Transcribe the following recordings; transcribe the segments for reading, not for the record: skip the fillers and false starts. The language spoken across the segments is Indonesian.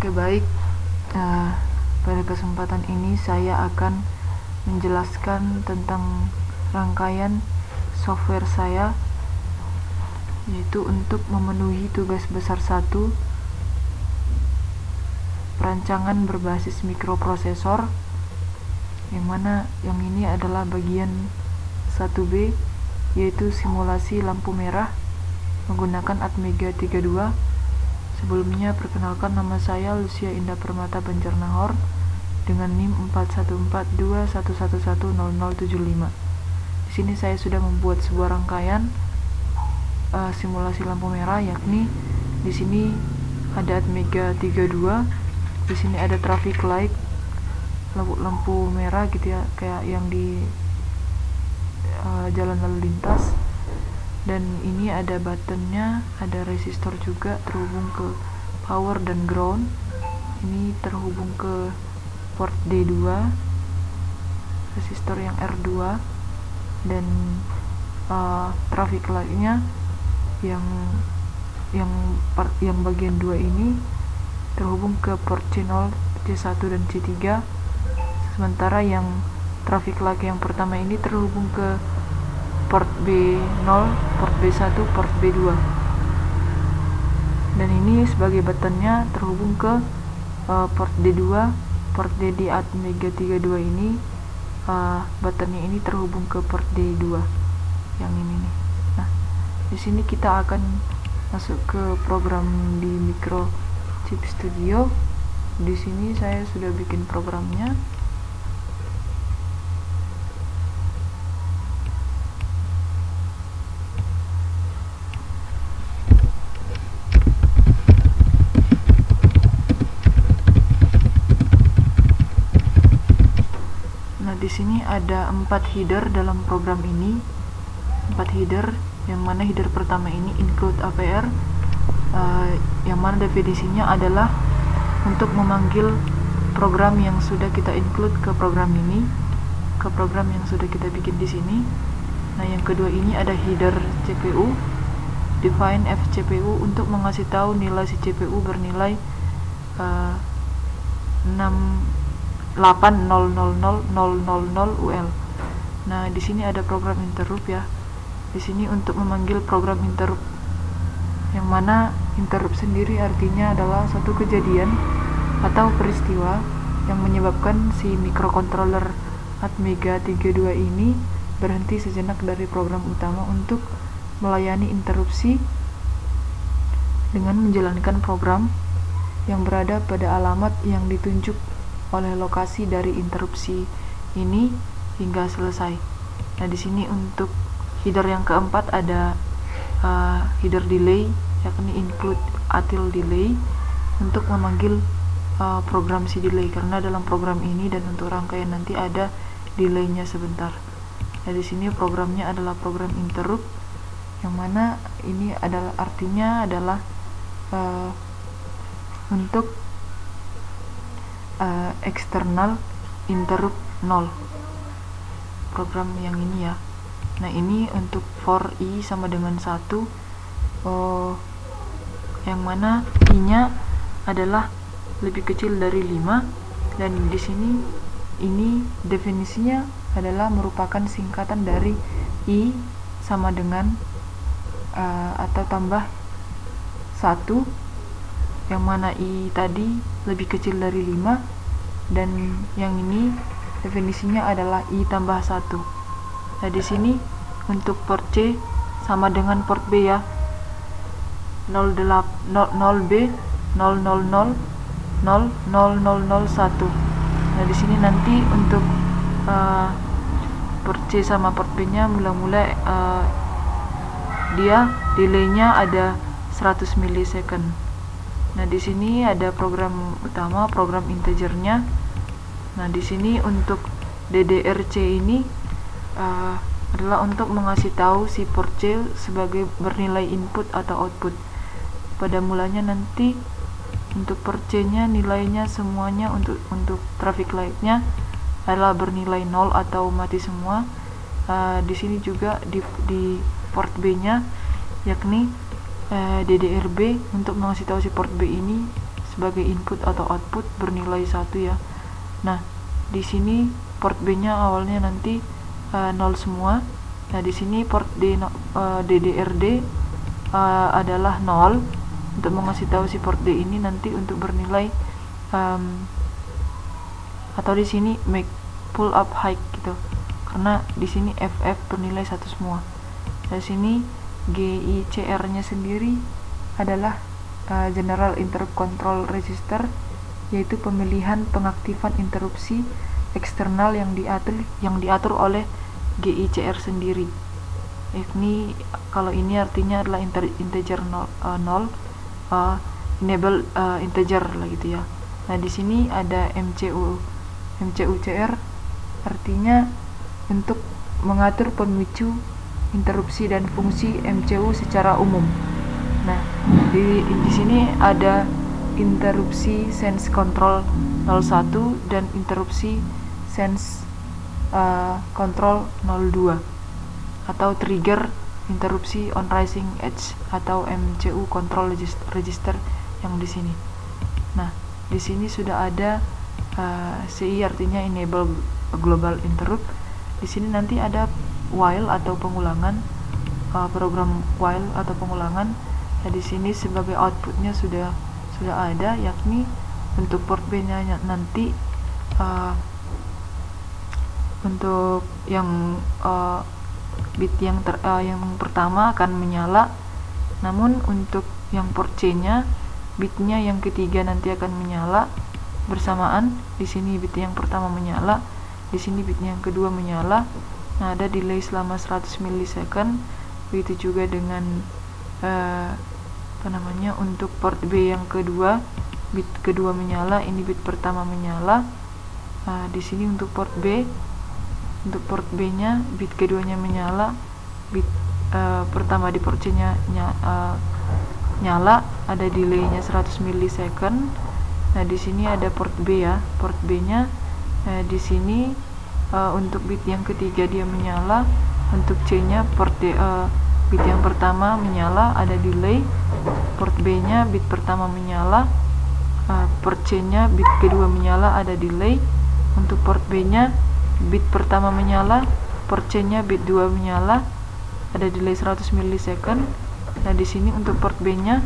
Oke, baik. Pada kesempatan ini saya akan menjelaskan tentang rangkaian software saya, yaitu untuk memenuhi tugas besar 1, perancangan berbasis mikroprosesor, yang mana yang ini adalah bagian 1B, yaitu simulasi lampu merah menggunakan Atmega 32. Sebelumnya, perkenalkan, nama saya Lucia Indah Permata Banjarnahor dengan NIM 414211100075. Di sini saya sudah membuat sebuah rangkaian simulasi lampu merah, yakni di sini ada Atmega 32, di sini ada traffic light, lampu merah gitu ya, kayak yang di jalan lalu lintas. Dan ini ada buttonnya, ada resistor juga terhubung ke power dan ground. Ini terhubung ke port D2, resistor yang R2, dan traffic light-nya yang bagian 2 ini terhubung ke port C0, C1 dan C3. Sementara yang traffic light yang pertama ini terhubung ke port B0, port B1, port B2. Dan ini sebagai buttonnya terhubung ke port D2. Port D di Atmega 32 ini buttonnya ini terhubung ke port D2 yang ini nih. Nah, di sini kita akan masuk ke program di Microchip Studio. Di sini saya sudah bikin programnya. Di sini ada 4 header dalam program ini. 4 header, yang mana header pertama ini include APR, yang mana definisinya adalah untuk memanggil program yang sudah kita include ke program ini, ke program yang sudah kita bikin di sini. Nah, yang kedua ini ada header CPU, define fCPU, untuk mengasih tahu nilai si CPU bernilai 8000000 UL. Nah, di sini ada program interrupt ya. Di sini untuk memanggil program interrupt, yang mana interrupt sendiri artinya adalah suatu kejadian atau peristiwa yang menyebabkan si microcontroller Atmega 32 ini berhenti sejenak dari program utama untuk melayani interupsi dengan menjalankan program yang berada pada alamat yang ditunjuk oleh lokasi dari interupsi ini hingga selesai. Nah, di sini untuk header yang keempat ada header delay, yakni include util delay, untuk memanggil program si delay, karena dalam program ini dan untuk rangkaian nanti ada delaynya sebentar. Nah, di sini programnya adalah program interrupt, yang mana ini adalah artinya adalah untuk external interrupt 0, program yang ini ya. Nah, ini untuk for i sama dengan 1, yang mana i nya adalah lebih kecil dari 5, dan di sini ini definisinya adalah merupakan singkatan dari i sama dengan atau tambah 1, yang mana i tadi lebih kecil dari 5, dan yang ini definisinya adalah i tambah 1. Nah, di sini untuk port C sama dengan port B ya, 0B 000 00001. Nah, di sini nanti untuk port C sama port B nya mula-mula dia delaynya ada 100 milisecond. Nah, di sini ada program utama, program integernya. Nah, di sini untuk DDRC ini adalah untuk mengasih tahu si port C sebagai bernilai input atau output. Pada mulanya nanti untuk port C nya nilainya semuanya untuk traffic light nya adalah bernilai 0 atau mati semua. Di sini juga di port B nya, yakni DDRB, untuk mengasih tahu si port B ini sebagai input atau output bernilai 1 ya. Nah, di sini port B-nya awalnya nanti 0 semua. Nah, di sini port DDRD adalah 0 untuk mengasih tahu si port D ini nanti untuk bernilai atau di sini make pull up high gitu. Karena di sini FF bernilai 1 semua. Di sini GICR-nya sendiri adalah General Interrupt Control Register, yaitu pemilihan pengaktifan interupsi eksternal yang diatur oleh GICR sendiri. Ini kalau ini artinya adalah integer 0, enable integer lah gitu ya. Nah, di sini ada MCUCR, artinya untuk mengatur pemicu interupsi dan fungsi MCU secara umum. Nah, di sini ada interupsi sense control 01 dan interupsi sense control 02 atau trigger interupsi on rising edge atau MCU control register yang di sini. Nah, di sini sudah ada CI artinya enable global interrupt. Di sini nanti ada while atau pengulangan, program while atau pengulangan. Nah, di sini sebagai outputnya sudah ada, yakni untuk port B-nya nanti untuk yang bit yang pertama akan menyala, namun untuk yang port C-nya bitnya yang ketiga nanti akan menyala bersamaan. Di sini bit yang pertama menyala, di sini bit yang kedua menyala. Nah, ada delay selama 100 milisecond. Begitu juga dengan untuk port B yang kedua, bit kedua menyala, ini bit pertama menyala. Di sini untuk port B-nya bit keduanya menyala, bit pertama di port C-nya nyala, ada delaynya 100 milisecond. Nah, di sini ada port B ya, port B-nya di sini untuk bit yang ketiga dia menyala, untuk C-nya bit yang pertama menyala, ada delay. Port B-nya bit pertama menyala, port C-nya bit kedua menyala, ada delay. Untuk port B-nya bit pertama menyala, port C-nya bit 2 menyala, ada delay 100 milisecond. Nah, di sini untuk port B-nya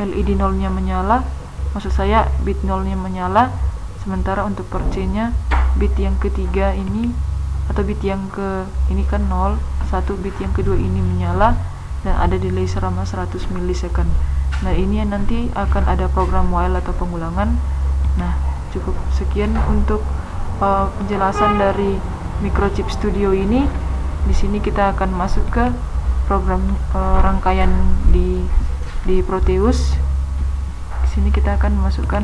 LED 0-nya menyala, maksud saya bit 0-nya menyala, sementara untuk port C-nya bit yang ketiga ini atau bit yang ini kan 0, 1 bit yang kedua ini menyala dan ada delay selama 100 milisecond. Nah, ini nanti akan ada program while atau pengulangan. Nah, cukup sekian untuk penjelasan dari Microchip Studio ini. Di sini kita akan masuk ke program rangkaian di Proteus. Di sini kita akan masukkan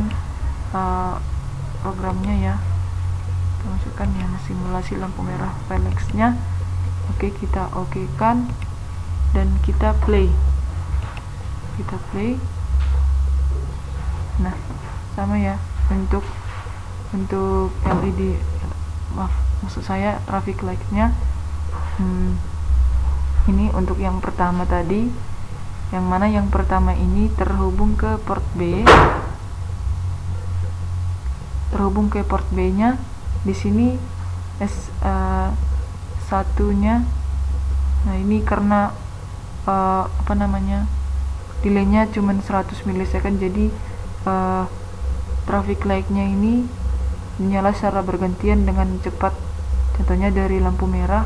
programnya ya. Kita masukkan yang simulasi lampu merah PLX-nya. Oke, kita oke-kan dan kita play. Nah, sama ya untuk LED, maksud saya traffic light-nya. Ini untuk yang pertama tadi, yang mana yang pertama ini terhubung ke port B, nya di sini S1-nya. Nah, ini karena delaynya cuma 100 milisecond, jadi traffic light-nya ini menyala secara bergantian dengan cepat. Contohnya dari lampu merah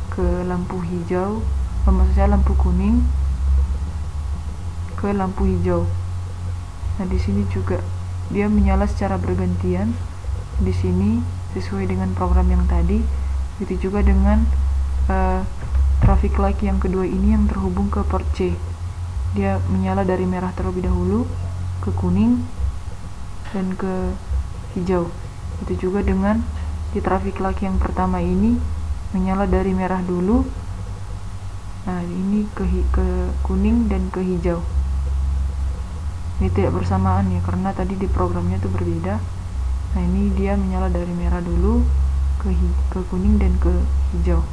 ke lampu hijau, maksudnya lampu kuning ke lampu hijau. Nah, di sini juga dia menyala secara bergantian. Di sini sesuai dengan program yang tadi. Begitu juga dengan traffic light yang kedua ini yang terhubung ke port C. Dia menyala dari merah terlebih dahulu ke kuning dan ke hijau. Itu juga dengan di traffic light yang pertama ini menyala dari merah dulu. Nah, ini ke kuning dan ke hijau. Ini tidak bersamaan ya, karena tadi di programnya itu berbeda. Nah, ini dia menyala dari merah dulu ke kuning dan ke hijau.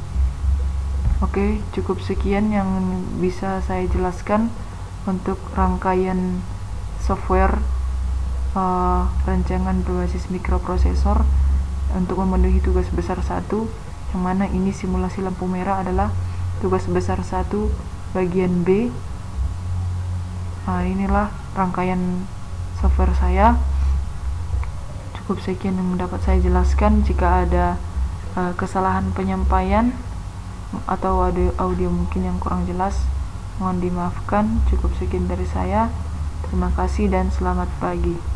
Oke, cukup sekian yang bisa saya jelaskan untuk rangkaian software rancangan berbasis mikroprosesor untuk memenuhi tugas besar 1, yang mana ini simulasi lampu merah adalah tugas besar 1 bagian B. Inilah rangkaian software saya. Cukup sekian yang dapat saya jelaskan. Jika ada kesalahan penyampaian atau audio mungkin yang kurang jelas, mohon dimaafkan. Cukup sekian dari saya. Terima kasih dan selamat pagi.